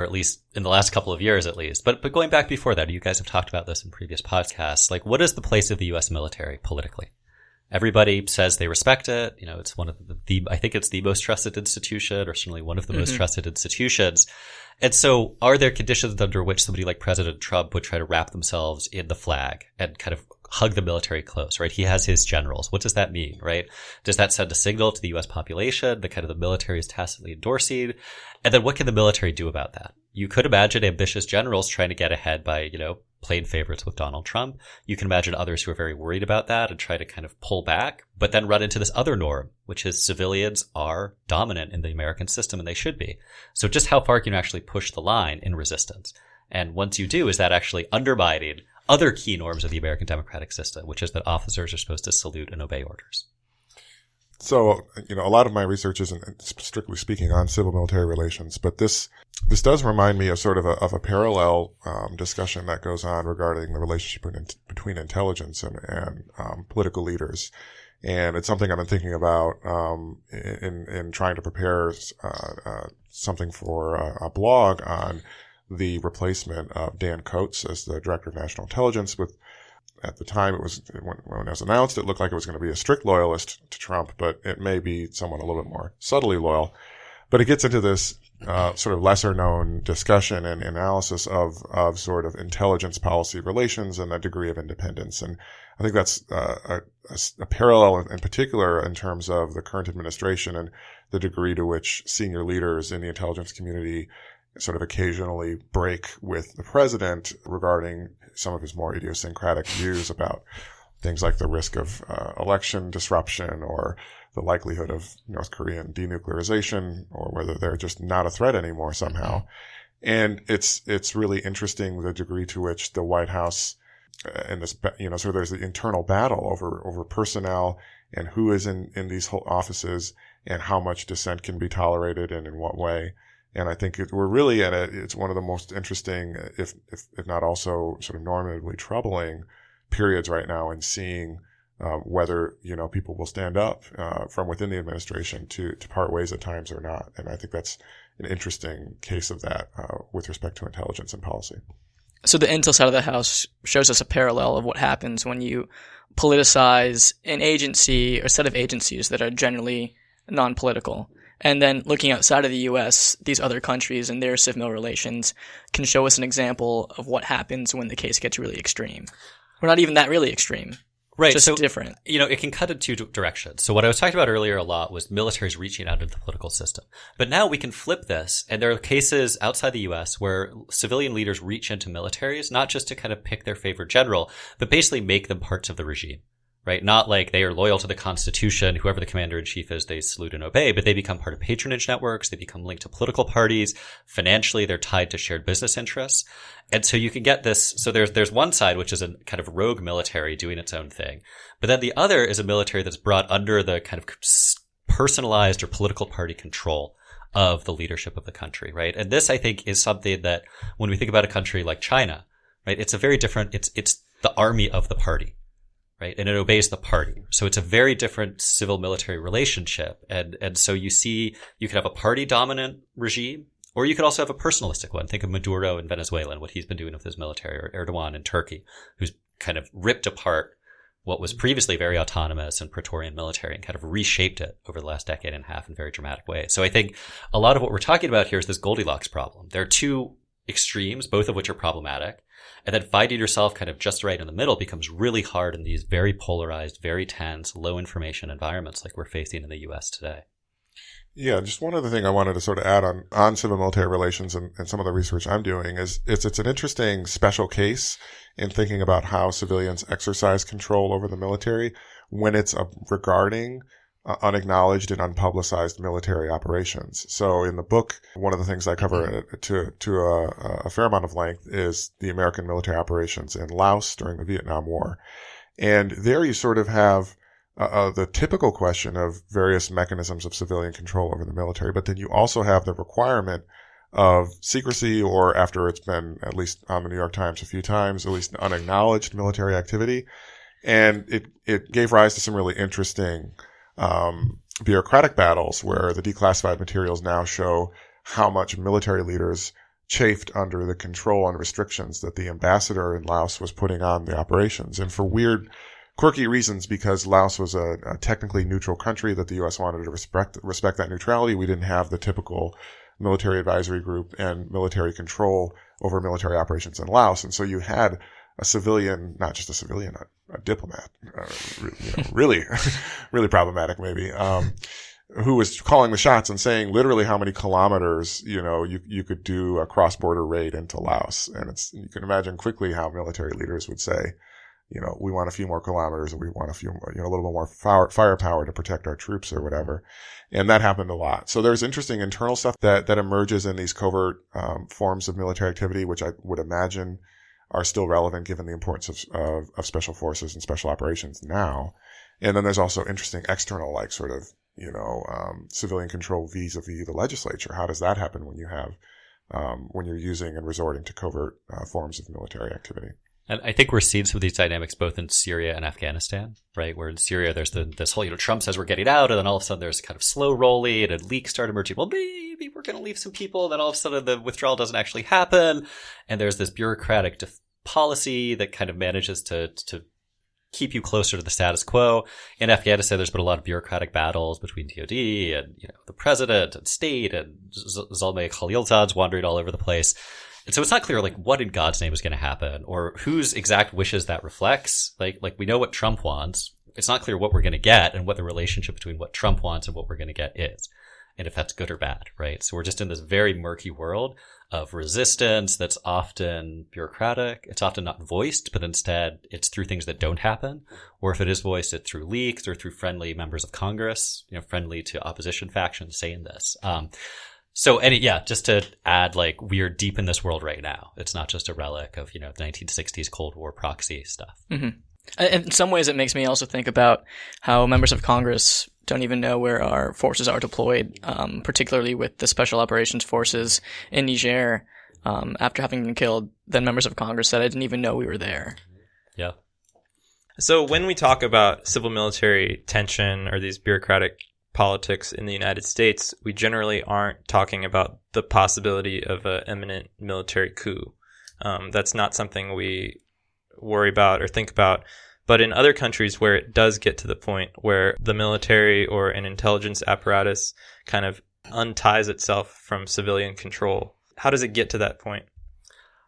or at least in the last couple of years at least. But going back before that, you guys have talked about this in previous podcasts. Like, what is the place of the U.S. military politically? Everybody says they respect it. You know, it's one of I think it's the most trusted institution, or certainly one of the most trusted institutions. And so are there conditions under which somebody like President Trump would try to wrap themselves in the flag and kind of hug the military close, right? He has his generals. What does that mean, right? Does that send a signal to the U.S. population that kind of the military is tacitly endorsing? And then what can the military do about that? You could imagine ambitious generals trying to get ahead by, you know, playing favorites with Donald Trump. You can imagine others who are very worried about that and try to kind of pull back, but then run into this other norm, which is civilians are dominant in the American system, and they should be. So just how far can you actually push the line in resistance? And once you do, is that actually undermining other key norms of the American democratic system, which is that officers are supposed to salute and obey orders? So, you know, a lot of my research isn't strictly speaking on civil-military relations, but this does remind me of sort of a parallel discussion that goes on regarding the relationship between intelligence and political leaders. And it's something I've been thinking about in trying to prepare something for a blog on the replacement of Dan Coates as the Director of National Intelligence with, at the time when it was announced, it looked like it was going to be a strict loyalist to Trump, but it may be someone a little bit more subtly loyal. But it gets into this sort of lesser known discussion and analysis of sort of intelligence policy relations and the degree of independence. And I think that's a parallel in particular in terms of the current administration and the degree to which senior leaders in the intelligence community sort of occasionally break with the president regarding some of his more idiosyncratic views about things like the risk of election disruption or the likelihood of North Korean denuclearization, or whether they're just not a threat anymore somehow. And it's really interesting the degree to which the White House and this, you know, so there's the internal battle over personnel and who is in these whole offices and how much dissent can be tolerated and in what way. And I think we're really at it's one of the most interesting, if not also sort of normatively troubling periods right now in seeing whether, you know, people will stand up from within the administration to part ways at times or not. And I think that's an interesting case of that with respect to intelligence and policy. So the intel side of the house shows us a parallel of what happens when you politicize an agency or set of agencies that are generally non-political. And then looking outside of the U.S., these other countries and their civ-mil relations can show us an example of what happens when the case gets really extreme. We're not even that really extreme. Right. Just so, different. You know, it can cut in two directions. So what I was talking about earlier a lot was militaries reaching out into the political system. But now we can flip this, and there are cases outside the U.S. where civilian leaders reach into militaries, not just to kind of pick their favorite general, but basically make them parts of the regime. Right? Not like they are loyal to the Constitution, whoever the commander-in-chief is, they salute and obey, but they become part of patronage networks, they become linked to political parties, financially they're tied to shared business interests. And so you can get this, so there's one side which is a kind of rogue military doing its own thing, but then the other is a military that's brought under the kind of personalized or political party control of the leadership of the country, right? And this, I think, is something that when we think about a country like China, right, it's a very different, it's the army of the party. Right. And it obeys the party. So it's a very different civil military relationship. And so you could have a party dominant regime, or you could also have a personalistic one. Think of Maduro in Venezuela and what he's been doing with his military, or Erdogan in Turkey, who's kind of ripped apart what was previously very autonomous and Praetorian military and kind of reshaped it over the last decade and a half in very dramatic ways. So I think a lot of what we're talking about here is this Goldilocks problem. There are two extremes, both of which are problematic. And then finding yourself kind of just right in the middle becomes really hard in these very polarized, very tense, low information environments like we're facing in the U.S. today. Yeah, just one other thing I wanted to sort of add on civil military relations and some of the research I'm doing is it's an interesting special case in thinking about how civilians exercise control over the military when it's regarding unacknowledged and unpublicized military operations. So in the book, one of the things I cover to a fair amount of length is the American military operations in Laos during the Vietnam War. And there you sort of have the typical question of various mechanisms of civilian control over the military, but then you also have the requirement of secrecy, or after it's been at least on the New York Times a few times, at least unacknowledged military activity. And it gave rise to some really interesting bureaucratic battles where the declassified materials now show how much military leaders chafed under the control and restrictions that the ambassador in Laos was putting on the operations. And for weird, quirky reasons, because Laos was a technically neutral country that the U.S. wanted to respect that neutrality, we didn't have the typical military advisory group and military control over military operations in Laos. And so you had a civilian, not just a civilian, a diplomat, really, really problematic maybe, who was calling the shots and saying literally how many kilometers, you could do a cross-border raid into Laos. And you can imagine quickly how military leaders would say, we want a few more kilometers, or we want a few more, a little bit more firepower to protect our troops or whatever. And that happened a lot. So there's interesting internal stuff that emerges in these covert, forms of military activity, which I would imagine are still relevant given the importance of special forces and special operations now. And then there's also interesting external, like sort of, civilian control vis-a-vis the legislature. How does that happen when you have, when you're using and resorting to covert forms of military activity? And I think we're seeing some of these dynamics both in Syria and Afghanistan, right? Where in Syria, there's this whole, Trump says we're getting out, and then all of a sudden there's kind of slow rolling and leaks start emerging. Well, maybe we're going to leave some people, and then all of a sudden the withdrawal doesn't actually happen. And there's this bureaucratic policy that kind of manages to keep you closer to the status quo. In Afghanistan, there's been a lot of bureaucratic battles between DOD and, the president and state, and Zalmay Khalilzad's wandering all over the place. And so it's not clear, what in God's name is going to happen, or whose exact wishes that reflects. Like we know what Trump wants. It's not clear what we're going to get and what the relationship between what Trump wants and what we're going to get is, and if that's good or bad, right? So we're just in this very murky world of resistance that's often bureaucratic. It's often not voiced, but instead it's through things that don't happen. Or if it is voiced, it's through leaks or through friendly members of Congress, friendly to opposition factions saying this. Just to add, we are deep in this world right now. It's not just a relic of, the 1960s Cold War proxy stuff. Mm-hmm. In some ways, it makes me also think about how members of Congress don't even know where our forces are deployed, particularly with the Special Operations Forces in Niger. After having been killed, then members of Congress said, I didn't even know we were there. Yeah. So when we talk about civil-military tension or these bureaucratic politics in the United States, we generally aren't talking about the possibility of an imminent military coup. That's not something we worry about or think about. But in other countries where it does get to the point where the military or an intelligence apparatus kind of unties itself from civilian control, how does it get to that point?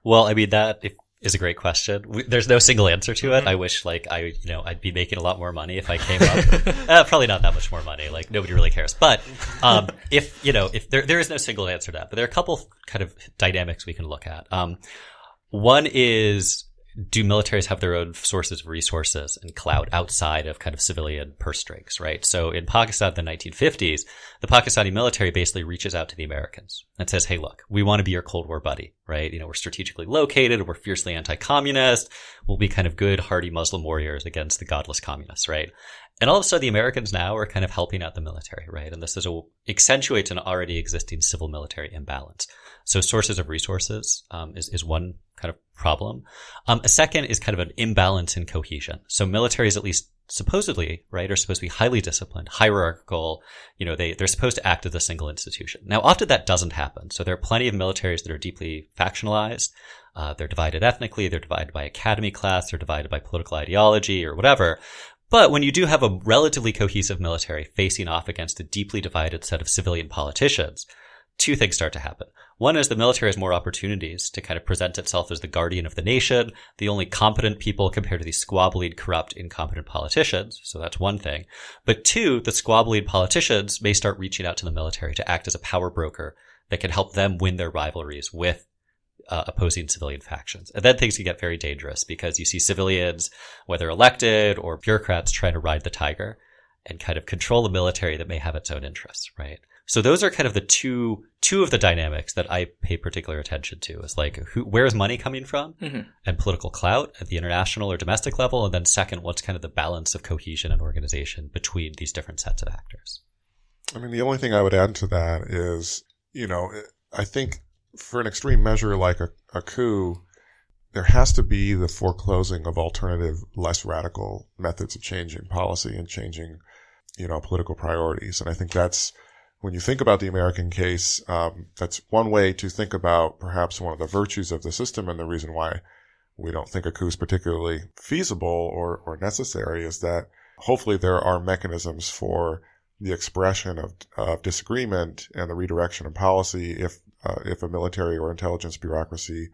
Well, I mean, that is a great question. There's no single answer to it. I wish I'd be making a lot more money if I came up. Probably not that much more money. Nobody really cares. But, if there is no single answer to that, but there are a couple kind of dynamics we can look at. One is, do militaries have their own sources of resources and clout outside of kind of civilian purse strings, right? So in Pakistan in the 1950s, the Pakistani military basically reaches out to the Americans and says, hey, look, we want to be your Cold War buddy, right? We're strategically located. We're fiercely anti-communist. We'll be kind of good, hardy Muslim warriors against the godless communists, right? And all of a sudden, the Americans now are kind of helping out the military, right? And this accentuates an already existing civil-military imbalance. So sources of resources is one kind of problem. A second is kind of an imbalance in cohesion. So militaries, at least supposedly, right, are supposed to be highly disciplined, hierarchical. They're supposed to act as a single institution. Now, often that doesn't happen. So there are plenty of militaries that are deeply factionalized. They're divided ethnically. They're divided by academy class. They're divided by political ideology or whatever. But when you do have a relatively cohesive military facing off against a deeply divided set of civilian politicians, two things start to happen. One is the military has more opportunities to kind of present itself as the guardian of the nation, the only competent people compared to these squabbling, corrupt, incompetent politicians. So that's one thing. But two, the squabbling politicians may start reaching out to the military to act as a power broker that can help them win their rivalries with opposing civilian factions. And then things can get very dangerous because you see civilians, whether elected or bureaucrats, trying to ride the tiger and kind of control the military that may have its own interests, right? So those are kind of the two of the dynamics that I pay particular attention to, is where is money coming from, and political clout at the international or domestic level. And then second, what's kind of the balance of cohesion and organization between these different sets of actors? I mean, the only thing I would add to that is, I think for an extreme measure like a coup, there has to be the foreclosing of alternative, less radical methods of changing policy and changing, political priorities. And I think that's when you think about the American case, that's one way to think about perhaps one of the virtues of the system, and the reason why we don't think a coup is particularly feasible or necessary is that hopefully there are mechanisms for the expression of disagreement and the redirection of policy if a military or intelligence bureaucracy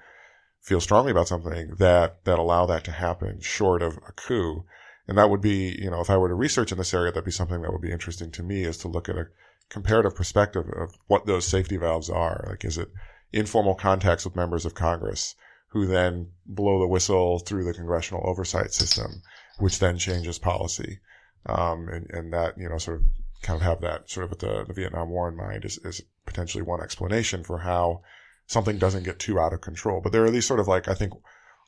feels strongly about something that allow that to happen short of a coup. And that would be, if I were to research in this area, that'd be something that would be interesting to me, is to look at a comparative perspective of what those safety valves are. Like, is it informal contacts with members of Congress who then blow the whistle through the congressional oversight system, which then changes policy? And that, sort of kind of have that sort of with the Vietnam War in mind is potentially one explanation for how something doesn't get too out of control. But there are these sort of I think,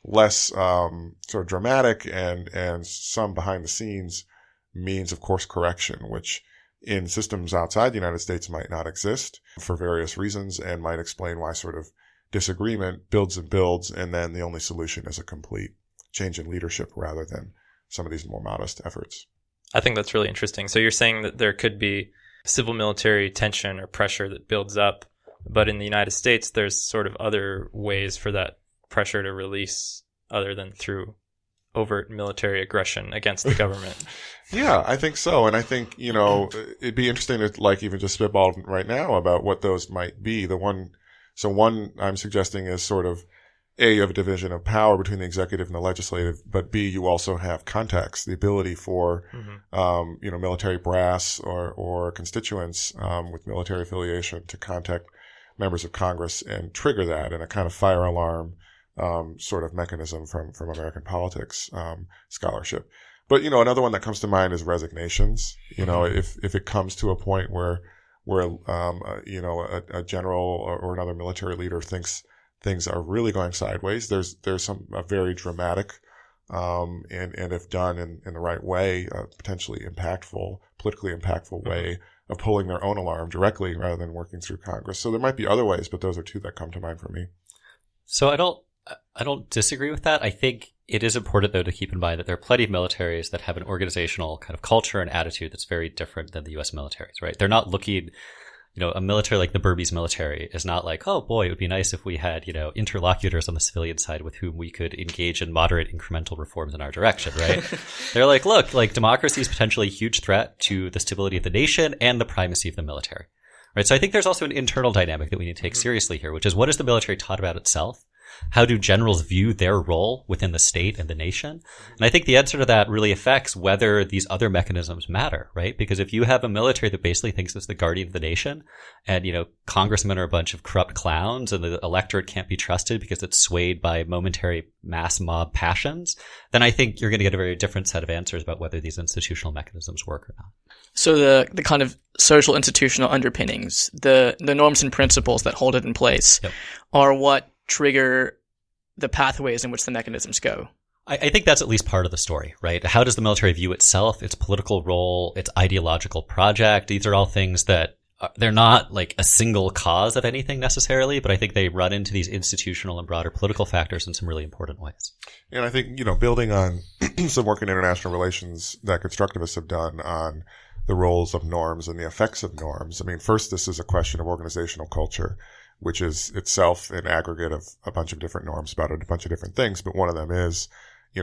less sort of dramatic and some behind the scenes means of course correction, which in systems outside the United States might not exist for various reasons and might explain why sort of disagreement builds and builds, and then the only solution is a complete change in leadership rather than some of these more modest efforts. I think that's really interesting. So you're saying that there could be civil-military tension or pressure that builds up, but in the United States, there's sort of other ways for that pressure to release other than through overt military aggression against the government. Yeah, I think so. And I think, it'd be interesting to even just spitball right now about what those might be. One I'm suggesting is sort of A, you have a division of power between the executive and the legislative, but B, you also have contacts, the ability for, military brass or constituents, with military affiliation to contact members of Congress and trigger that in a kind of fire alarm, sort of mechanism from American politics, scholarship. But, another one that comes to mind is resignations. If it comes to a point where a general or another military leader thinks things are really going sideways, there's a very dramatic, and if done in the right way, potentially politically impactful way of pulling their own alarm directly rather than working through Congress. So there might be other ways, but those are two that come to mind for me. So I don't disagree with that. I think it is important, though, to keep in mind that there are plenty of militaries that have an organizational kind of culture and attitude that's very different than the U.S. militaries, right? They're not looking, a military like the Burmese military is not like, oh boy, it would be nice if we had, interlocutors on the civilian side with whom we could engage in moderate incremental reforms in our direction, right? They're like, look, democracy is potentially a huge threat to the stability of the nation and the primacy of the military, right? So I think there's also an internal dynamic that we need to take seriously here, which is, what is the military taught about itself? How do generals view their role within the state and the nation? And I think the answer to that really affects whether these other mechanisms matter, right? Because if you have a military that basically thinks it's the guardian of the nation and, congressmen are a bunch of corrupt clowns and the electorate can't be trusted because it's swayed by momentary mass mob passions, then I think you're going to get a very different set of answers about whether these institutional mechanisms work or not. So the kind of social institutional underpinnings, the norms and principles that hold it in place are what trigger the pathways in which the mechanisms go. I think that's at least part of the story, right? How does the military view itself, its political role, its ideological project? These are all things that they're not like a single cause of anything necessarily, but I think they run into these institutional and broader political factors in some really important ways. And I think, building on some work in international relations that constructivists have done on the roles of norms and the effects of norms. I mean, first, this is a question of organizational culture, which is itself an aggregate of a bunch of different norms about a bunch of different things. But one of them is,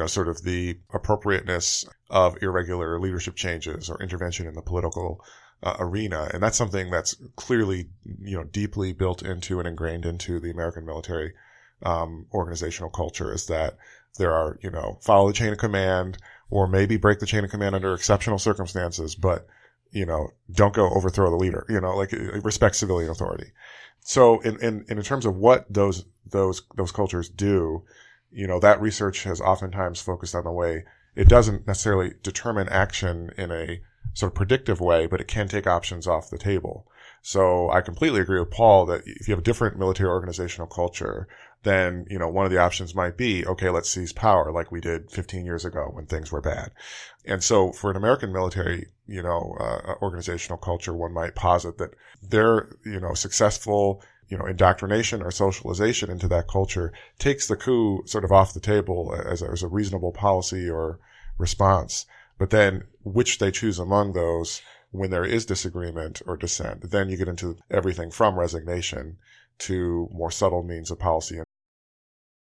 sort of the appropriateness of irregular leadership changes or intervention in the political arena. And that's something that's clearly, deeply built into and ingrained into the American military organizational culture, is that there are, follow the chain of command or maybe break the chain of command under exceptional circumstances, but, don't go overthrow the leader, respect civilian authority. So in terms of what those cultures do, that research has oftentimes focused on the way it doesn't necessarily determine action in a sort of predictive way, but it can take options off the table. So I completely agree with Paul that if you have a different military organizational culture, then, one of the options might be, okay, let's seize power like we did 15 years ago when things were bad. And so for an American military, organizational culture, one might posit that their, successful, indoctrination or socialization into that culture takes the coup sort of off the table as a reasonable policy or response. But then which they choose among those when there is disagreement or dissent, then you get into everything from resignation to more subtle means of policy